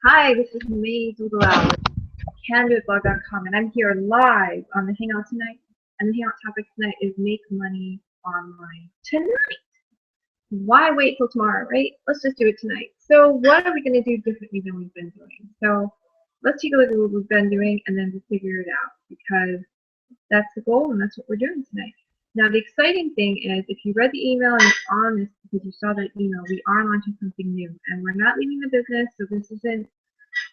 Hi, this is May Dugalal with CandoItBlog.com, and I'm here live on the Hangout tonight. And the Hangout topic tonight is make money online tonight. Why wait till tomorrow, right? Let's just do it tonight. So what are we going to do differently than we've been doing? So let's take a look at what we've been doing and then we'll figure it out, because that's the goal and that's what we're doing tonight. Now the exciting thing is, if you read the email and you're on this because you saw that email, we are launching something new, and we're not leaving the business, so this isn't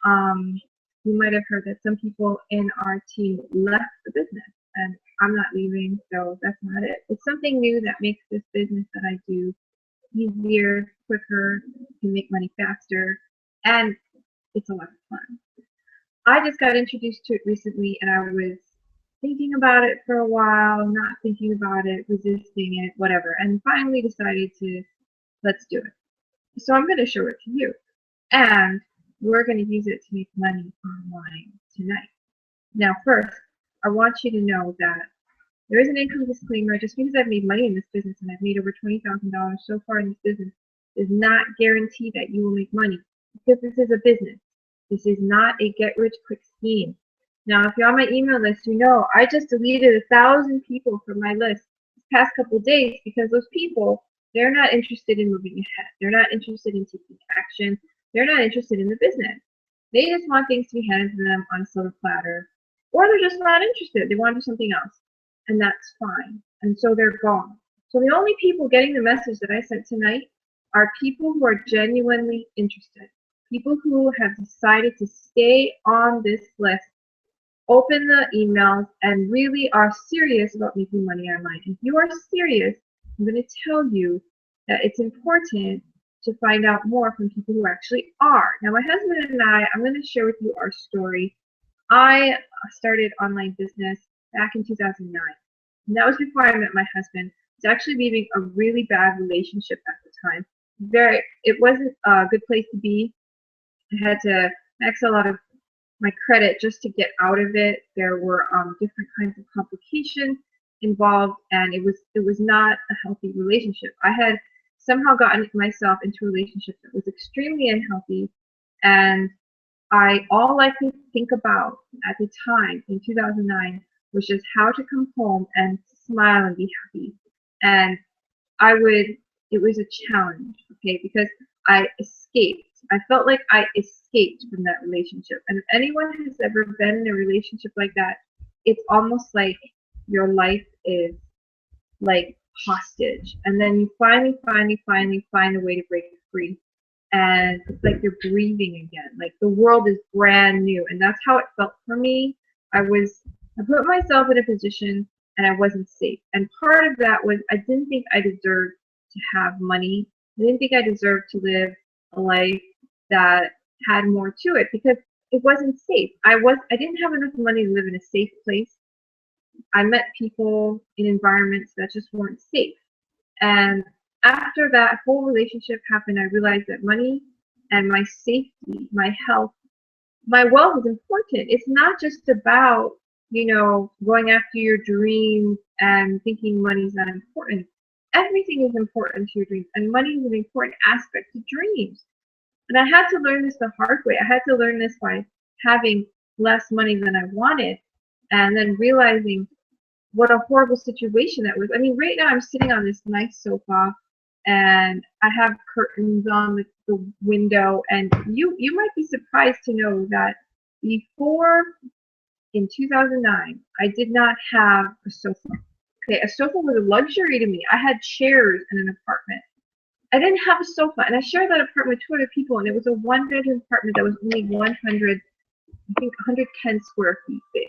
um, you might have heard that some people in our team left the business, and I'm not leaving, so that's not it. It's something new that makes this business that I do easier, quicker, can make money faster, and it's a lot of fun. I just got introduced to it recently, and I was thinking about it for a while, not thinking about it, resisting it, whatever, and finally decided to let's do it. So I'm going to show it to you. And we're going to use it to make money online tonight. Now, first, I want you to know that there is an income disclaimer. Just because I've made money in this business and I've made over $20,000 so far in this business does not guarantee that you will make money, because this is a business. This is not a get-rich-quick scheme. Now, if you're on my email list, you know I just deleted 1,000 people from my list this past couple of days, because those people, they're not interested in moving ahead. They're not interested in taking action. They're not interested in the business. They just want things to be handed to them on a silver platter, or they're just not interested. They want to do something else, and that's fine. And so they're gone. So the only people getting the message that I sent tonight are people who are genuinely interested, people who have decided to stay on this list, open the emails, and really are serious about making money online. If you are serious, I'm going to tell you that it's important to find out more from people who actually are. Now, my husband and I'm going to share with you our story. I started online business back in 2009. And that was before I met my husband. I was actually leaving a really bad relationship at the time. It wasn't a good place to be. I had to max a lot of my credit just to get out of it. There were different kinds of complications involved, and it was not a healthy relationship. I had somehow gotten myself into a relationship that was extremely unhealthy, and all I could think about at the time in 2009 was just how to come home and smile and be happy. And it was a challenge, okay, because I escaped. I felt like I escaped from that relationship. And if anyone has ever been in a relationship like that, it's almost like your life is like hostage. And then you finally find a way to break free. And it's like you're breathing again. Like the world is brand new. And that's how it felt for me. I put myself in a position and I wasn't safe. And part of that was I didn't think I deserved to have money. I didn't think I deserved to live a life that had more to it, because it wasn't safe. I didn't have enough money to live in a safe place. I met people in environments that just weren't safe. And after that whole relationship happened, I realized that money and my safety, my health, my wealth is important. It's not just about, going after your dreams and thinking money's not important. Everything is important to your dreams, and money is an important aspect to dreams. And I had to learn this the hard way. I had to learn this by having less money than I wanted, and then realizing what a horrible situation that was. I mean, right now I'm sitting on this nice sofa, and I have curtains on the window, and you might be surprised to know that before, in 2009, I did not have a sofa. Okay, a sofa was a luxury to me. I had chairs in an apartment. I didn't have a sofa, and I shared that apartment with two other people, and it was a one-bedroom apartment that was only 100, I think 110 square feet big.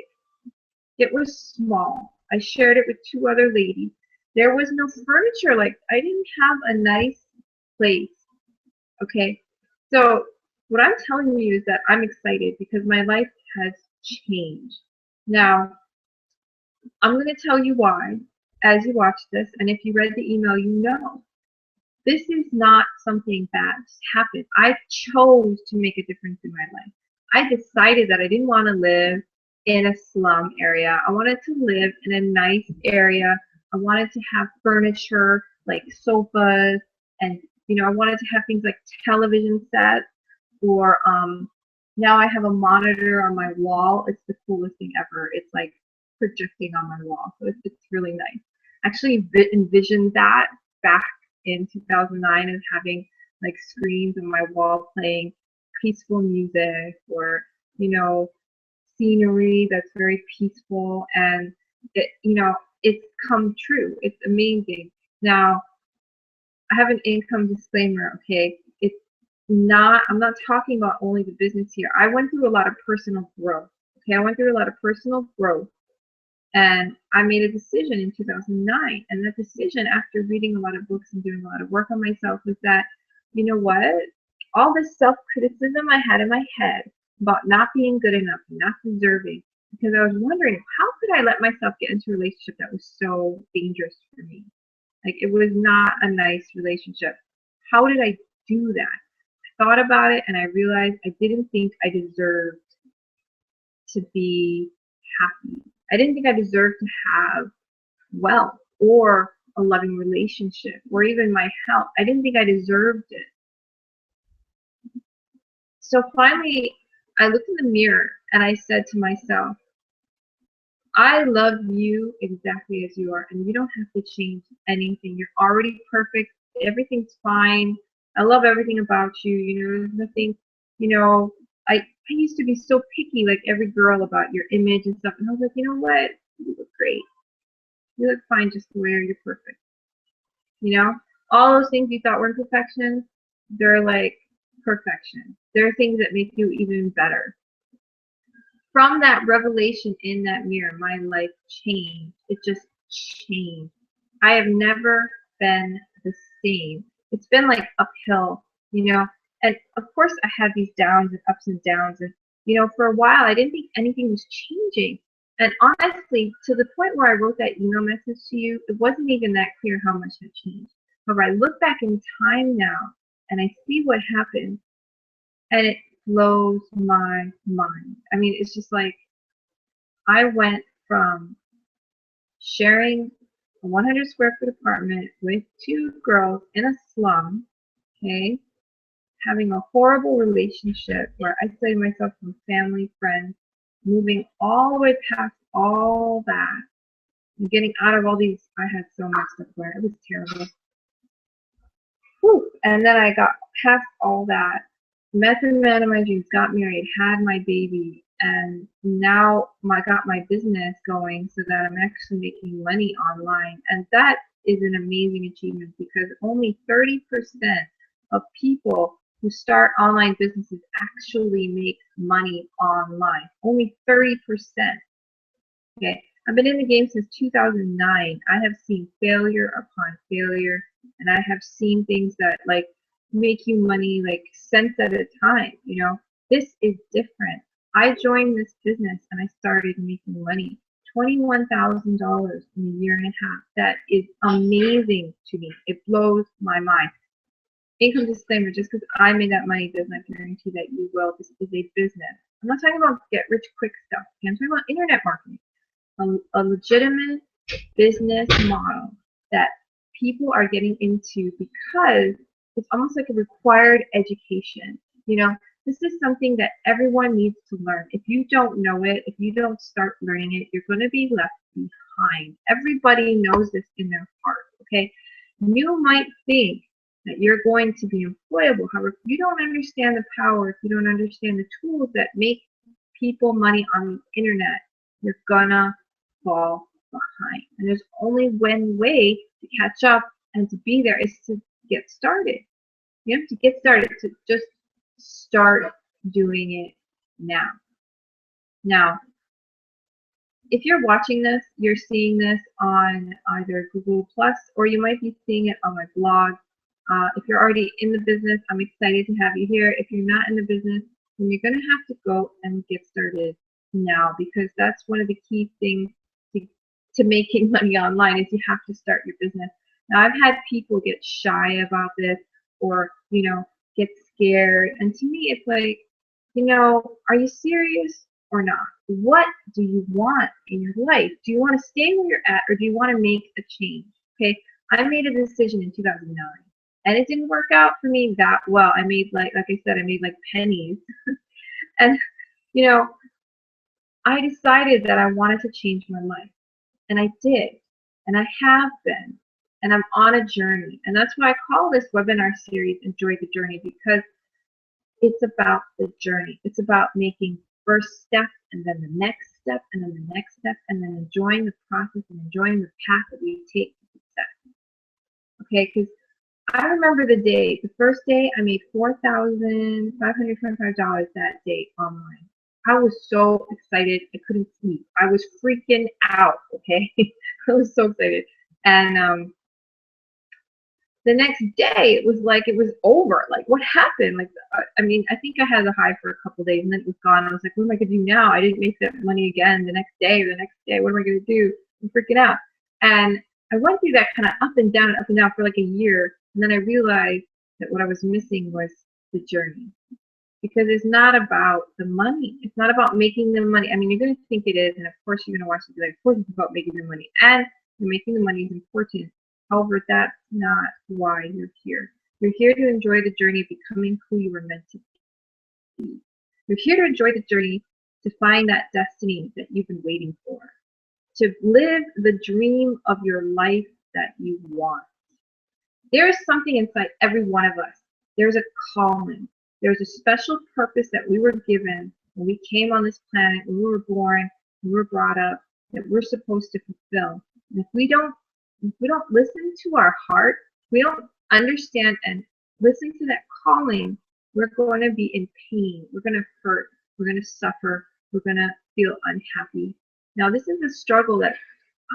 It was small. I shared it with two other ladies. There was no furniture. Like, I didn't have a nice place. Okay. So what I'm telling you is that I'm excited because my life has changed. Now, I'm going to tell you why as you watch this. And if you read the email, you know. This is not something that just happened. I chose to make a difference in my life. I decided that I didn't want to live in a slum area. I wanted to live in a nice area. I wanted to have furniture like sofas, and I wanted to have things like television sets or Now I have a monitor on my wall. It's the coolest thing ever. It's like projecting on my wall. So it's really nice. Actually envisioned that back in 2009 as having like screens on my wall playing peaceful music, or, you know, scenery that's very peaceful, and it, you know, it's come true. It's amazing. Now, I have an income disclaimer, okay? It's not, I'm not talking about only the business here. I went through a lot of personal growth. Okay, I went through a lot of personal growth, and I made a decision in 2009. And that decision, after reading a lot of books and doing a lot of work on myself, was that, you know what? All this self criticism I had in my head about not being good enough, not deserving, because I was wondering, how could I let myself get into a relationship that was so dangerous for me? Like, it was not a nice relationship. How did I do that? I thought about it and I realized I didn't think I deserved to be happy. I didn't think I deserved to have wealth or a loving relationship or even my health. I didn't think I deserved it. So finally, I looked in the mirror and I said to myself, I love you exactly as you are, and you don't have to change anything. You're already perfect. Everything's fine. I love everything about you. You know, there's nothing, you know, I used to be so picky, like every girl, about your image and stuff. And I was like, you know what? You look great. You look fine just the way you're perfect. You know, all those things you thought were imperfections, they're like perfection. They're things that make you even better. From that revelation in that mirror, my life changed. It just changed. I have never been the same. It's been like uphill, you know. And of course, I had these downs and ups and downs. And, you know, for a while, I didn't think anything was changing. And honestly, to the point where I wrote that email message to you, it wasn't even that clear how much had changed. However, I look back in time now and I see what happened, and it blows my mind. I mean, it's just like I went from sharing a 100 square foot apartment with two girls in a slum, okay, having a horrible relationship where I isolated myself from family, friends, moving all the way past all that, and getting out of all these. I had so much stuff going. It was terrible. Whew. And then I got past all that, met the man of my dreams, got married, had my baby, and now I got my business going so that I'm actually making money online. And that is an amazing achievement, because only 30% of people who start online businesses actually make money online. Only 30%. Okay, I've been in the game since 2009. I have seen failure upon failure, and I have seen things that like make you money like cents at a time. You know, this is different. I joined this business and I started making money. $21,000 in a year and a half. That is amazing to me. It blows my mind. Income disclaimer, just because I made that money does not guarantee that you will. This is a business. I'm not talking about get rich quick stuff. Okay? I'm talking about internet marketing, a legitimate business model that people are getting into because it's almost like a required education. You know, this is something that everyone needs to learn. If you don't know it, if you don't start learning it, you're going to be left behind. Everybody knows this in their heart, okay? You might think that you're going to be employable. However, if you don't understand the power, if you don't understand the tools that make people money on the internet, you're gonna fall behind. And there's only one way to catch up and to be there is to get started. You have to get started, to just start doing it now. Now, if you're watching this, you're seeing this on either Google Plus, or you might be seeing it on my blog. If you're already in the business, I'm excited to have you here. If you're not in the business, then you're going to have to go and get started now, because that's one of the key things to making money online is you have to start your business. Now, I've had people get shy about this, or, you know, get scared. And to me, it's like, you know, are you serious or not? What do you want in your life? Do you want to stay where you're at, or do you want to make a change? Okay, I made a decision in 2009, and it didn't work out for me that well. I made like I said, I made like pennies. And, you know, I decided that I wanted to change my life. And I did. And I have been. And I'm on a journey. And that's why I call this webinar series Enjoy the Journey, because it's about the journey. It's about making first step and then the next step and then the next step and then enjoying the process and enjoying the path that we take to success. Okay, because I remember the first day I made $4,525 that day online. I was so excited I couldn't sleep. I was freaking out, okay? I was so excited. And the next day it was like it was over. Like, what happened? Like, I mean, I think I had a high for a couple of days and then it was gone. I was like, what am I going to do now? I didn't make that money again the next day or the next day. What am I going to do? I'm freaking out. And I went through that kind of up and down for like a year. And then I realized that what I was missing was the journey. Because it's not about the money. It's not about making the money. I mean, you're going to think it is. And of course, you're going to watch it like, of course, it's about making the money. And making the money is important. However, that's not why you're here. You're here to enjoy the journey of becoming who you were meant to be. You're here to enjoy the journey to find that destiny that you've been waiting for. To live the dream of your life that you want. There is something inside every one of us. There's a calling. There's a special purpose that we were given when we came on this planet, when we were born, when we were brought up, that we're supposed to fulfill. And if we don't listen to our heart, we don't understand and listen to that calling, we're going to be in pain. We're going to hurt. We're going to suffer. We're going to feel unhappy. Now, this is a struggle that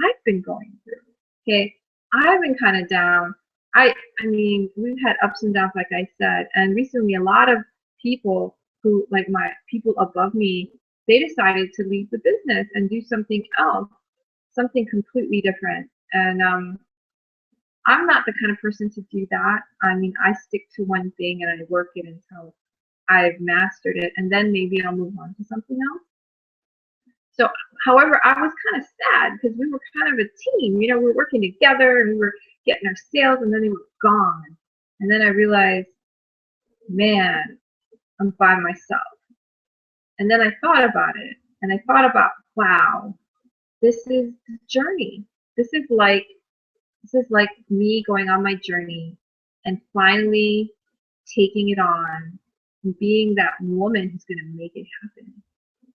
I've been going through. Okay, I've been kind of down. I mean, we've had ups and downs, like I said, and recently a lot of people who, like my people above me, they decided to leave the business and do something else, something completely different. And I'm not the kind of person to do that. I mean, I stick to one thing and I work it until I've mastered it, and then maybe I'll move on to something else. So, however, I was kind of sad because we were kind of a team. You know, we were working together and we were getting our sales, and then they were gone. And then I realized, man, I'm by myself. And then I thought about it, and I thought about, wow, this is the journey. This is like me going on my journey and finally taking it on and being that woman who's going to make it happen.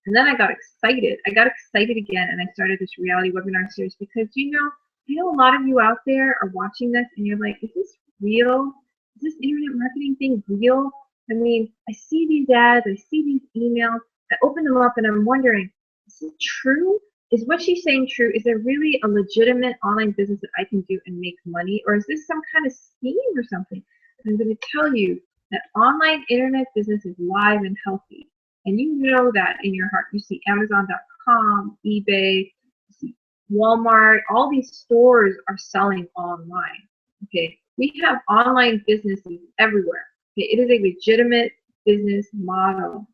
And then I got excited. I got excited again, and I started this reality webinar series because, you know, I know a lot of you out there are watching this and you're like, is this real? Is this internet marketing thing real? I mean, I see these ads, I see these emails, I open them up and I'm wondering, is it true? Is what she's saying true? Is there really a legitimate online business that I can do and make money? Or is this some kind of scheme or something? And I'm going to tell you that online internet business is live and healthy. And you know that in your heart. You see Amazon.com, eBay, you see Walmart, all these stores are selling online. Okay, we have online businesses everywhere. Okay, it is a legitimate business model.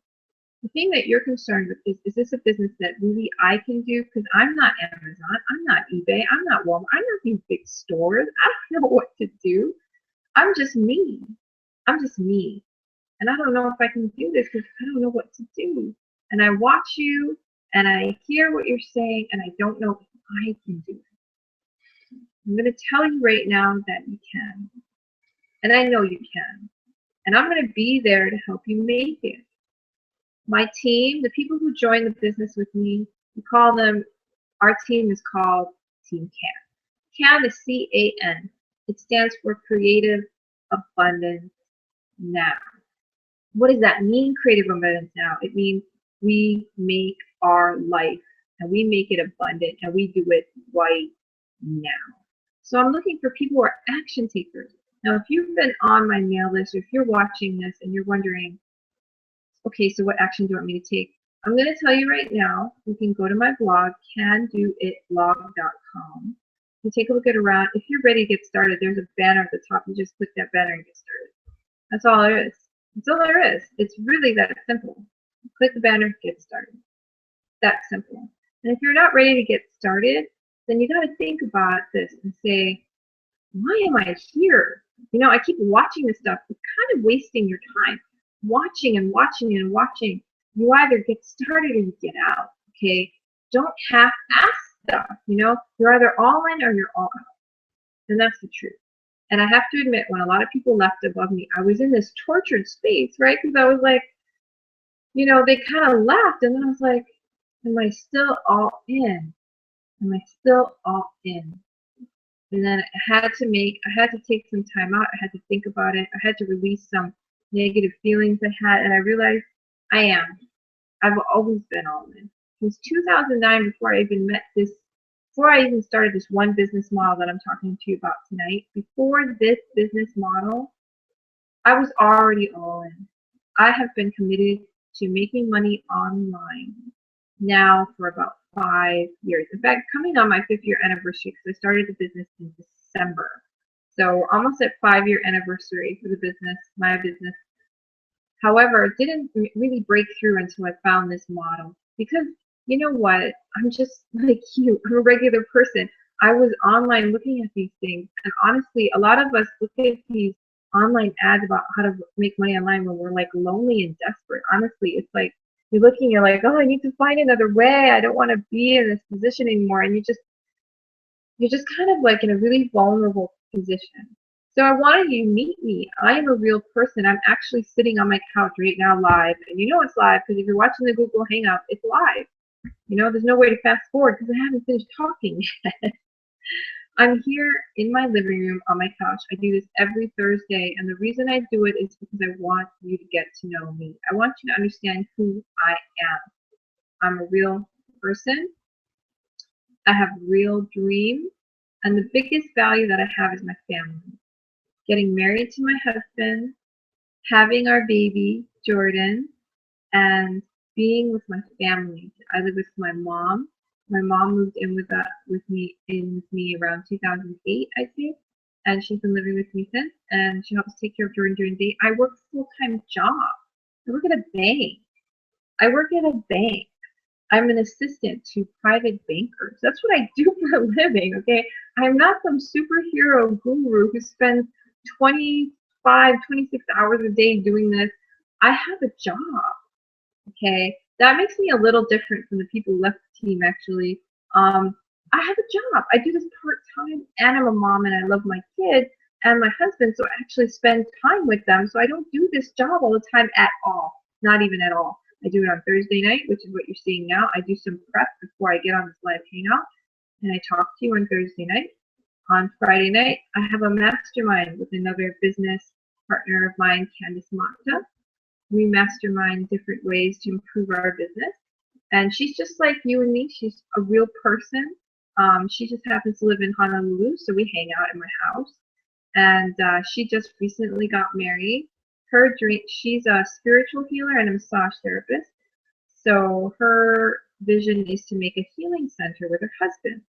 The thing that you're concerned with is this a business that really I can do? Because I'm not Amazon, I'm not eBay, I'm not Walmart, I'm not these big stores. I don't know what to do. I'm just me. I'm just me. And I don't know if I can do this because I don't know what to do. And I watch you and I hear what you're saying and I don't know if I can do it. I'm going to tell you right now that you can. And I know you can. And I'm going to be there to help you make it. My team, the people who join the business with me, we call them, our team is called Team CAN. CAN is C-A-N. It stands for Creative Abundance Now. What does that mean, creative abundance now? It means we make our life and we make it abundant and we do it right now. So I'm looking for people who are action takers. Now, if you've been on my mail list, or if you're watching this and you're wondering, okay, so what action do you want me to take? I'm going to tell you right now, you can go to my blog, candoitblog.com. You take a look at around. If you're ready to get started, there's a banner at the top. You just click that banner and get started. That's all there is. That's all there is. It's really that simple. Click the banner, get started. That simple. And if you're not ready to get started, then you got to think about this and say, why am I here? You know, I keep watching this stuff. It's kind of wasting your time. Watching and watching and watching. You either get started or you get out. Okay? Don't half-ass stuff. You know, you're either all in or you're all out, and that's the truth. And I have to admit, when a lot of people left above me, I was in this tortured space, right? Because I was like, you know, they kind of left, and then I was like, am I still all in? Am I still all in? And then I had to take some time out. I had to think about it. I had to release some negative feelings I had, and I realized I am. I've always been all in. Since 2009, before I even started this one business model that I'm talking to you about tonight, before this business model, I was already all in. I have been committed to making money online now for about 5 years. In fact, coming on my 5th-year anniversary, because I started the business in December. So almost at 5-year anniversary for the business, my business. However, it didn't really break through until I found this model. Because you know what? I'm just like you. I'm a regular person. I was online looking at these things, and honestly, a lot of us look at these online ads about how to make money online when we're like lonely and desperate. Honestly, it's like you're looking, you're like, oh, I need to find another way. I don't want to be in this position anymore. And you're just kind of like in a really vulnerable position. So I wanted you to meet me. I am a real person. I'm actually sitting on my couch right now live. And you know it's live because if you're watching the Google Hangout, it's live. You know, there's no way to fast forward because I haven't finished talking yet. I'm here in my living room on my couch. I do this every Thursday, and the reason I do it is because I want you to get to know me. I want you to understand who I am. I'm a real person. I have real dreams, and the biggest value that I have is my family. Getting married to my husband, having our baby, Jordan, and being with my family. I live with my mom. My mom moved in with me around 2008, I think, and she's been living with me since. And she helps take care of Jordan during the day. I work a full-time job. I work at a bank. I work at a bank. I'm an assistant to private bankers. That's what I do for a living. Okay, I'm not some superhero guru who spends 25, 26 hours a day doing this. I have a job. Okay, that makes me a little different from the people who left the team, actually. I have a job. I do this part-time, and I'm a mom, and I love my kids and my husband, so I actually spend time with them. So I don't do this job all the time at all, not even at all. I do it on Thursday night, which is what you're seeing now. I do some prep before I get on this live hangout, and I talk to you on Thursday night. On Friday night, I have a mastermind with another business partner of mine, Candice Mata. We mastermind different ways to improve our business. And she's just like you and me. She's a real person. She just happens to live in Honolulu, so we hang out in my house. And she just recently got married. Her dream, she's a spiritual healer and a massage therapist. So her vision is to make a healing center with her husband.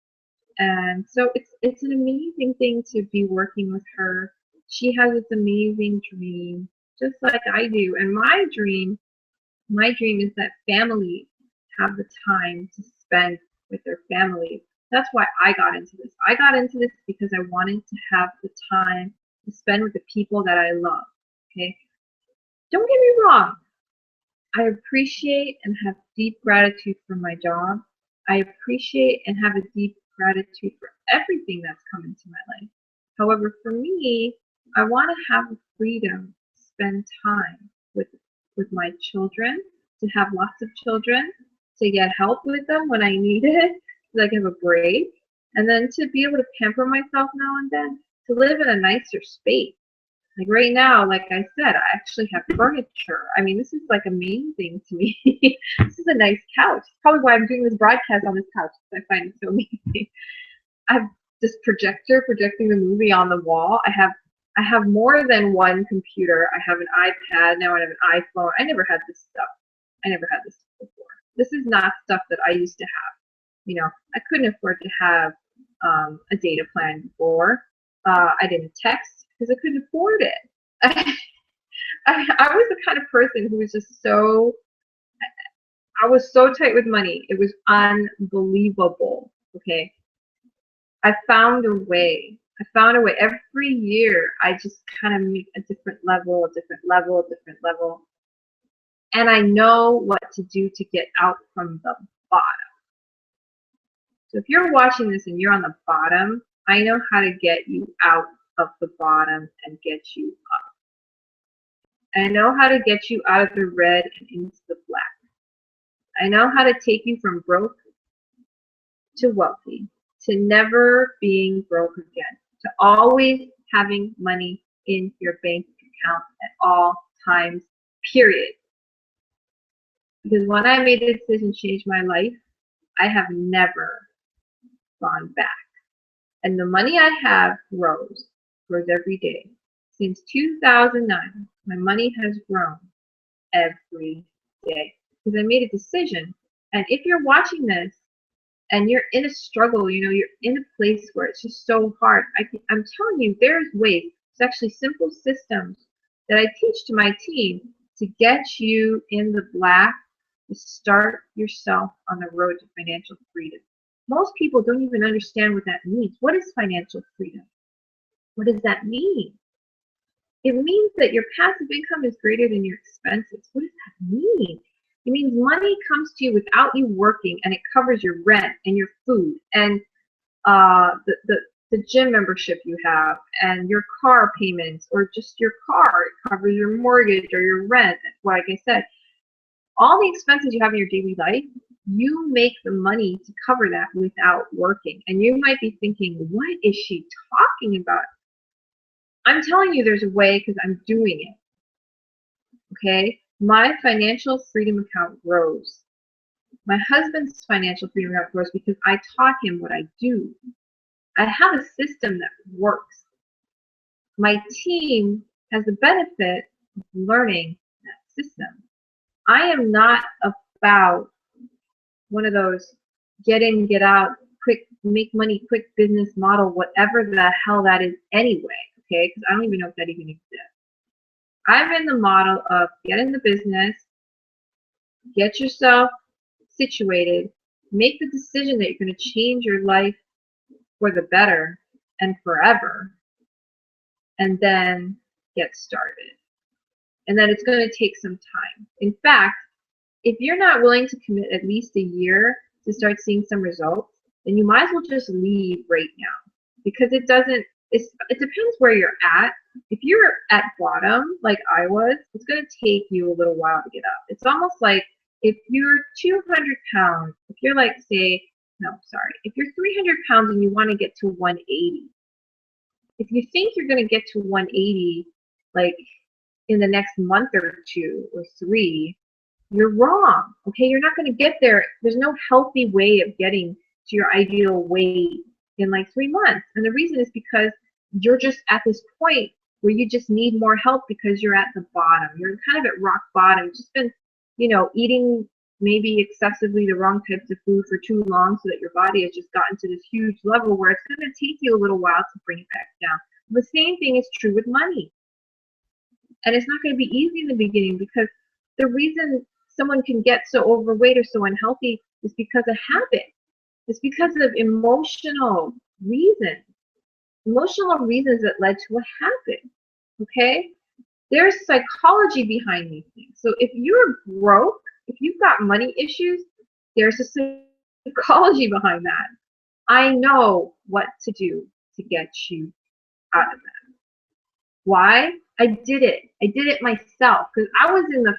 And so it's an amazing thing to be working with her. She has this amazing dream, just like I do. And my dream is that families have the time to spend with their families. That's why I got into this. I got into this because I wanted to have the time to spend with the people that I love. Okay? Don't get me wrong. I appreciate and have deep gratitude for my job. I appreciate and have a deep gratitude for everything that's come into my life. However, for me, I want to have the freedom to spend time with my children, to have lots of children, to get help with them when I need it, so I can have a break, and then to be able to pamper myself now and then, to live in a nicer space. Like right now, like I said, I actually have furniture. I mean, this is like amazing to me. This is a nice couch. It's probably why I'm doing this broadcast on this couch, because I find it so amazing. I have this projector projecting the movie on the wall. I have more than one computer. I have an iPad, now I have an iPhone. I never had this stuff. I never had this before. This is not stuff that I used to have. You know, I couldn't afford to have a data plan before. I didn't text because I couldn't afford it. I was the kind of person who was just so, I was so tight with money. It was unbelievable. Okay. I found a way. Every year, I just kind of make a different level, a different level, a different level. and I know what to do to get out from the bottom. So if you're watching this and you're on the bottom, I know how to get you out of the bottom and get you up. I know how to get you out of the red and into the black. I know how to take you from broke to wealthy, to never being broke again, to always having money in your bank account at all times, period. Because when I made the decision to change my life, I have never gone back. And the money I have grows every day. Since 2009, my money has grown every day because I made a decision. And if you're watching this and you're in a struggle, you know, you're in a place where it's just so hard, I'm telling you, there's ways. It's actually simple systems that I teach to my team to get you in the black, to start yourself on the road to financial freedom. Most people don't even understand what that means. What is financial freedom? What does that mean? It means that your passive income is greater than your expenses. What does that mean? It means money comes to you without you working, and it covers your rent and your food and the gym membership you have and your car payments, or just your car. It covers your mortgage or your rent. Like I said, all the expenses you have in your daily life, you make the money to cover that without working. And you might be thinking, what is she talking about? I'm telling you there's a way because I'm doing it. Okay? My financial freedom account grows. My husband's financial freedom account grows because I taught him what I do. I have a system that works. My team has the benefit of learning that system. I am not about one of those get in, get out, quick, make money, quick business model, whatever the hell that is anyway, okay? Because I don't even know if that even exists. I'm in the model of get in the business, get yourself situated, make the decision that you're going to change your life for the better and forever, and then get started. And then it's going to take some time. In fact, if you're not willing to commit at least a year to start seeing some results, then you might as well just leave right now, because it depends where you're at. If you're at bottom like I was, it's going to take you a little while to get up. It's almost like if you're 200 pounds, if you're like, say, if you're 300 pounds and you want to get to 180, if you think you're going to get to 180 like in the next month or 2 or 3, you're wrong. Okay, you're not going to get there. There's no healthy way of getting to your ideal weight in like 3 months. And the reason is because you're just at this point where you just need more help because you're at the bottom. You're kind of at rock bottom. You've just been, eating maybe excessively the wrong types of food for too long, so that your body has just gotten to this huge level where it's going to take you a little while to bring it back down. The same thing is true with money. And it's not going to be easy in the beginning, because the reason someone can get so overweight or so unhealthy is because of habit. It's because of emotional reasons. Emotional reasons that led to a habit. Okay? There's psychology behind these things. So if you're broke, if you've got money issues, there's a psychology behind that. I know what to do to get you out of that. Why? I did it. I did it myself, because I was in the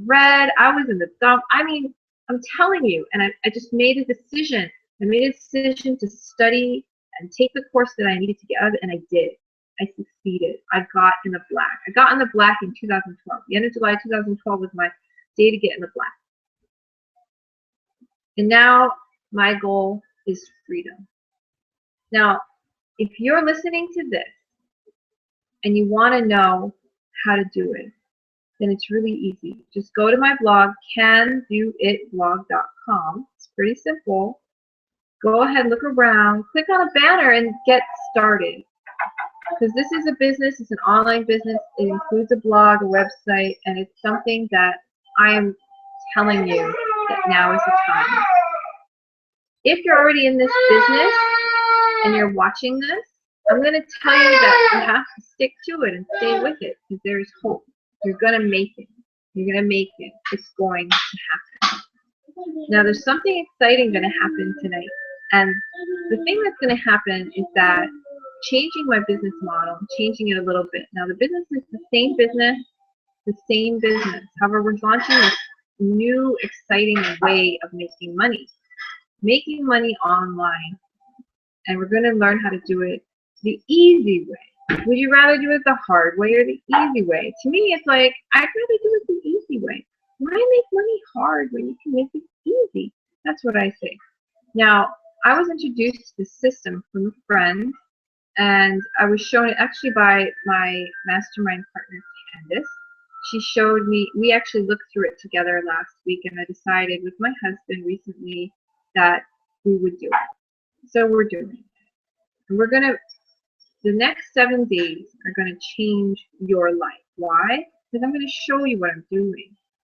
red, I was in the dump. I mean, I'm telling you, and I just made a decision. I made a decision to study and take the course that I needed to get out of it, and I did. I succeeded. I got in the black. I got in the black in 2012. The end of July 2012 was my day to get in the black. And now my goal is freedom. Now, if you're listening to this and you want to know how to do it, then it's really easy. Just go to my blog, candoitblog.com. It's pretty simple. Go ahead, look around, click on a banner, and get started. Because this is a business, it's an online business. It includes a blog, a website, and it's something that I am telling you that now is the time. If you're already in this business and you're watching this, I'm going to tell you that you have to stick to it and stay with it, because there's hope. You're going to make it. You're going to make it. It's going to happen. Now, there's something exciting going to happen tonight. And the thing that's going to happen is that changing my business model, changing it a little bit. Now, the business is the same business, However, we're launching this new, exciting way of making money online. And we're going to learn how to do it the easy way. Would you rather do it the hard way or the easy way? To me, it's like, I'd rather do it the easy way. Why make money hard when you can make it easy? That's what I say. Now, I was introduced to this system from a friend, and I was shown it actually by my mastermind partner, Candace. She showed me, we actually looked through it together last week, and I decided with my husband recently that we would do it. So we're doing it. And we're going to, the next 7 days are going to change your life. Why? Because I'm going to show you what I'm doing.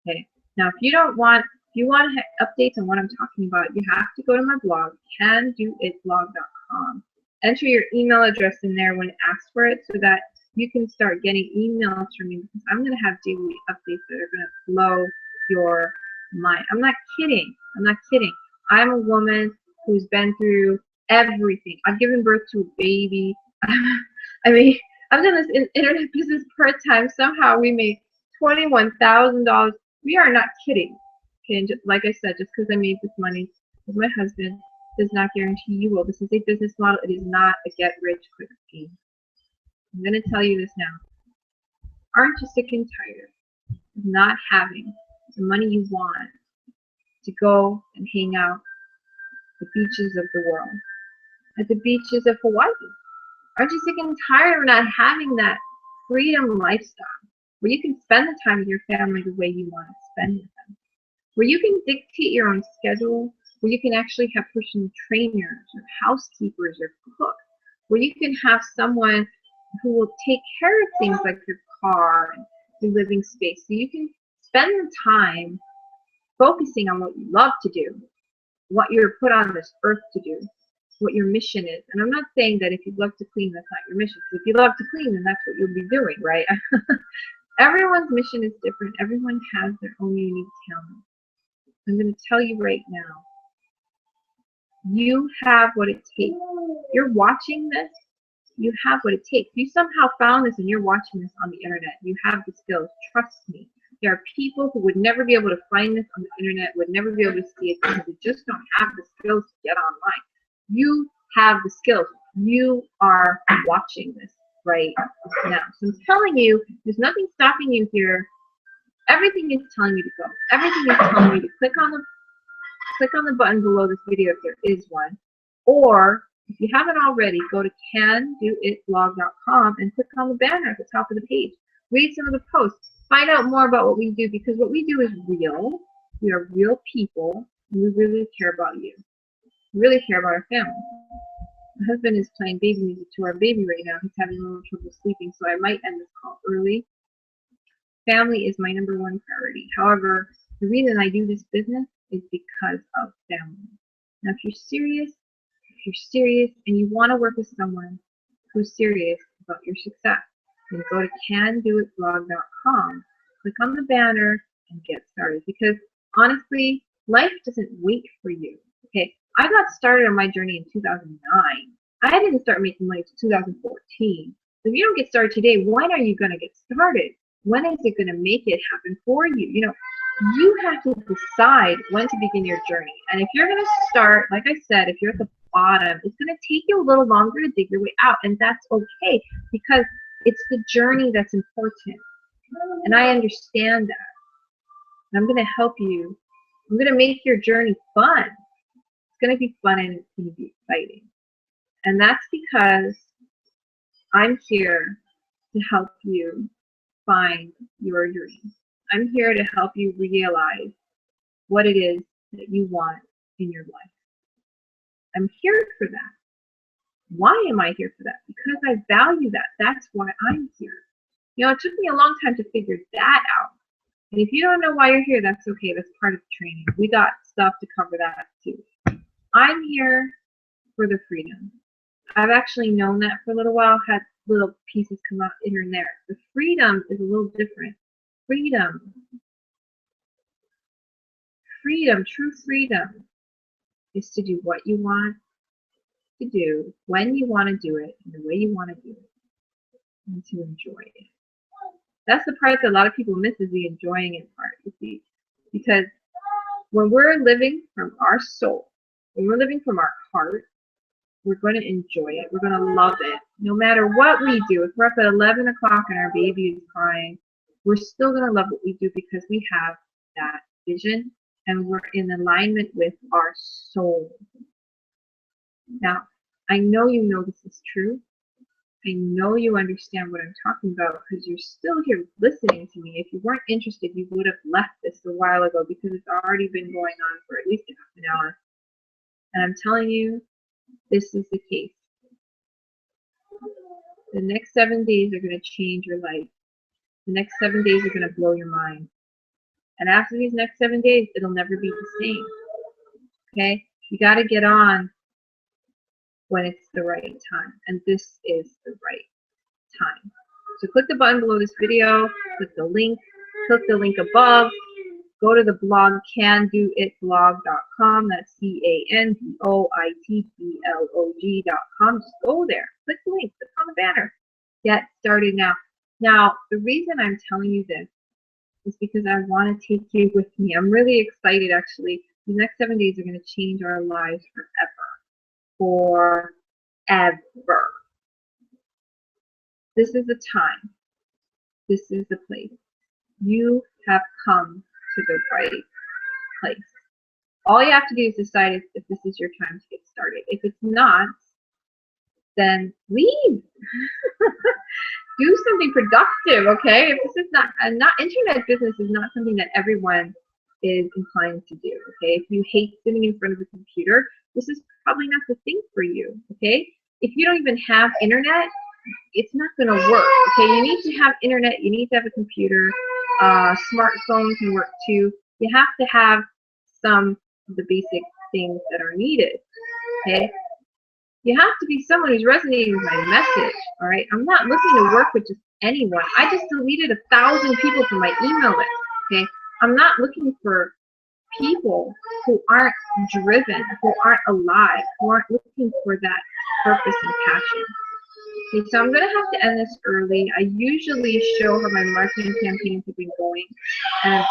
Okay. Now, if you want updates on what I'm talking about, you have to go to my blog, candoitblog.com. Enter your email address in there when it asks for it so that you can start getting emails from me, because I'm going to have daily updates that are going to blow your mind. I'm not kidding. I'm a woman who's been through everything. I've given birth to a baby. I mean, I've done this internet business part-time. Somehow we made $21,000. We are not kidding. Okay, and just, like I said, just because I made this money with my husband does not guarantee you will. This is a business model. It is not a get-rich-quick scheme. I'm going to tell you this now. Aren't you sick and tired of not having the money you want to go and hang out at the beaches of the world, at the beaches of Hawaii? Aren't you sick and tired of not having that freedom lifestyle where you can spend the time with your family the way you want to spend with them, where you can dictate your own schedule, where you can actually have personal trainers or housekeepers or cooks, where you can have someone who will take care of things like your car and your living space, so you can spend the time focusing on what you love to do, what you're put on this earth to do, what your mission is. And I'm not saying that if you love to clean, that's not your mission. Because if you love to clean, then that's what you'll be doing, right? Everyone's mission is different. Everyone has their own unique talent. I'm going to tell you right now, you have what it takes. You're watching this. You have what it takes. You somehow found this and you're watching this on the internet. You have the skills. Trust me. There are people who would never be able to find this on the internet, would never be able to see it because they just don't have the skills to get online. You have the skills. You are watching this right now. So I'm telling you, there's nothing stopping you here. Everything is telling you to go. Everything is telling you to click on the button below this video if there is one. Or if you haven't already, go to candoitblog.com and click on the banner at the top of the page. Read some of the posts. Find out more about what we do, because what we do is real. We are real people, and we really care about you. We really care about our family. My husband is playing baby music to our baby right now. He's having a little trouble sleeping, so I might end this call early. Family is my #1 priority. However, the reason I do this business is because of family. Now, if you're serious and you want to work with someone who's serious about your success, then go to candoitblog.com, click on the banner, and get started. Because honestly, life doesn't wait for you. Okay, I got started on my journey in 2009. I didn't start making money until 2014. So if you don't get started today, when are you going to get started? When is it going to make it happen for you? You know, you have to decide when to begin your journey. And if you're going to start, like I said, if you're at the bottom, it's going to take you a little longer to dig your way out. And that's okay, because it's the journey that's important. And I understand that. And I'm going to help you. I'm going to make your journey fun. It's going to be fun and it's going to be exciting. And that's because I'm here to help you find your dream. I'm here to help you realize what it is that you want in your life. I'm here for that. Why am I here for that? Because I value that. That's why I'm here. You know, it took me a long time to figure that out. And if you don't know why you're here, that's okay. That's part of the training. We got stuff to cover that too. I'm here for the freedom. I've actually known that for a little while, had little pieces come out here and there. The freedom is a little different. Freedom freedom, true freedom, is to do what you want to do, when you want to do it, and the way you want to do it, and to enjoy it. That's the part that a lot of people miss, is the enjoying it part, you see. Because when we're living from our soul, when we're living from our heart, we're going to enjoy it. We're going to love it. No matter what we do, if we're up at 11 o'clock and our baby is crying, we're still going to love what we do because we have that vision and we're in alignment with our soul. Now, I know you know this is true. I know you understand what I'm talking about because you're still here listening to me. If you weren't interested, you would have left this a while ago because it's already been going on for at least half an hour. And I'm telling you, this is the case. The next 7 days are going to change your life. The next 7 days are going to blow your mind. And after these next 7 days, it'll never be the same. Okay? You got to get on when it's the right time. And this is the right time. So click the button below this video, click the link above, go to the blog candoitblog.com, that's CANDOITBLOG.com, just go there, click the link, click on the banner, get started now. Now, the reason I'm telling you this is because I want to take you with me. I'm really excited, actually. The next 7 days are going to change our lives forever. Forever. This is the time. This is the place. You have come to the right place. All you have to do is decide if this is your time to get started. If it's not, then leave. Do something productive, okay? If this is not internet business is not something that everyone is inclined to do, okay? If you hate sitting in front of a computer, this is probably not the thing for you, okay? If you don't even have internet, it's not going to work, okay? You need to have internet, you need to have a computer, smartphone can work too. You have to have some of the basic things that are needed, okay? You have to be someone who's resonating with my message, all right? I'm not looking to work with just anyone. I just deleted 1,000 people from my email list, okay? I'm not looking for people who aren't driven, who aren't alive, who aren't looking for that purpose and passion. Okay, so I'm going to have to end this early. I usually show how my marketing campaigns have been going, and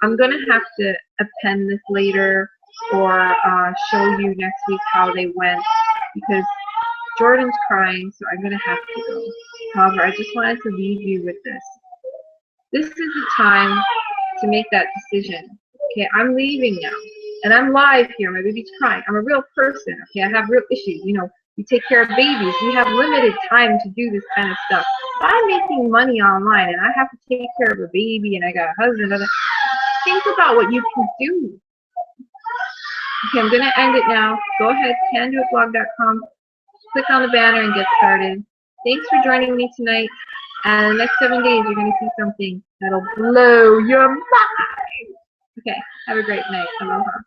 I'm going to have to append this later or show you next week how they went because Jordan's crying, so I'm going to have to go. However, I just wanted to leave you with this. This is the time to make that decision. Okay, I'm leaving now, and I'm live here. My baby's crying. I'm a real person. Okay, I have real issues. You know, we take care of babies. We have limited time to do this kind of stuff. If I'm making money online, and I have to take care of a baby, and I got a husband. Think about what you can do. Okay, I'm going to end it now. Go ahead, candoitblog.com. Click on the banner and get started. Thanks for joining me tonight. And the next 7 days, you're going to see something that'll blow your mind. Okay, have a great night. Aloha.